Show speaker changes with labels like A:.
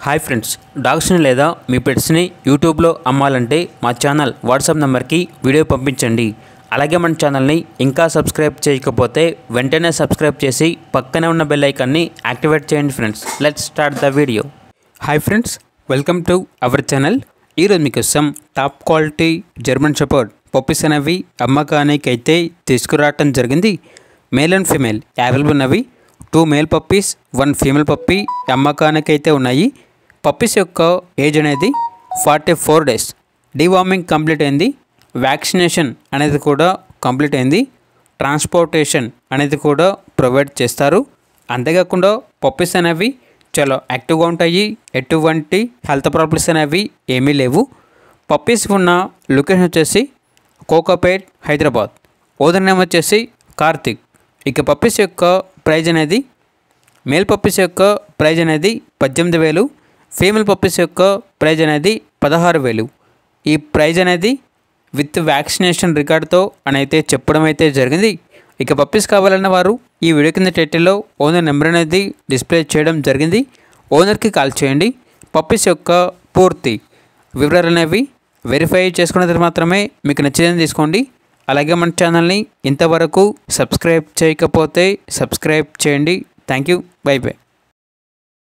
A: Hi friends, డాగ్స్ని లేదా మీ పెట్స్ని యూట్యూబ్లో అమ్మాలంటే మా ఛానల్ వాట్సాప్ నెంబర్కి వీడియో పంపించండి. అలాగే మన ఛానల్ని ఇంకా సబ్స్క్రైబ్ చేయకపోతే వెంటనే సబ్స్క్రైబ్ చేసి పక్కనే ఉన్న బెల్ ఐకాన్ని యాక్టివేట్ చేయండి friends. Let's start the video. Hi friends, welcome to our channel. ఈరోజు మీకోసం top quality German shepherd puppies అనేవి అమ్మకానికి అయితే తీసుకురావటం జరిగింది. మేల్ అండ్ ఫీమేల్ అవైలబుల్ ఉన్నవి. 2 మేల్ పప్పీస్ 1 ఫీమేల్ పప్పీ అమ్మకానికి అయితే ఉన్నాయి. పప్పీస్ యొక్క ఏజ్ అనేది 44 డేస్. డీవార్మింగ్ కంప్లీట్ అయింది. వ్యాక్సినేషన్ అనేది కూడా కంప్లీట్ అయింది. ట్రాన్స్పోర్టేషన్ అనేది కూడా ప్రొవైడ్ చేస్తారు. అంతేకాకుండా పప్పీస్ అనేవి చాలా యాక్టివ్గా ఉంటాయి. ఎటువంటి హెల్త్ ప్రాబ్లమ్స్ అనేవి ఏమీ లేవు. పప్పీస్ ఉన్న లొకేషన్ వచ్చేసి కోకాపేట్, హైదరాబాద్. ఓనర్ నేమ్ వచ్చేసి కార్తిక్. ఇక పప్పీస్ యొక్క ప్రైజ్ అనేది మేల్ పప్పీస్ యొక్క ప్రైజ్ అనేది 18,000, ఫీమేల్ పప్పీస్ యొక్క ప్రైజ్ అనేది 16,000. ఈ ప్రైజ్ అనేది విత్ వ్యాక్సినేషన్ రికార్డ్తో అని అయితే చెప్పడం అయితే జరిగింది. ఇక పప్పీస్ కావాలన్న వారు ఈ వీడియో కింద టైటిల్లో ఓనర్ నెంబర్ అనేది డిస్ప్లే చేయడం జరిగింది. ఓనర్కి కాల్ చేయండి. పప్పీస్ యొక్క పూర్తి వివరాలు అనేవి వెరిఫై చేసుకున్న తర్వాత మాత్రమే మీకు నచ్చేదని తీసుకోండి. అలాగే మన ఛానల్ని ఇంతవరకు సబ్స్క్రైబ్ చేయకపోతే సబ్స్క్రైబ్ చేయండి. Thank you. By by.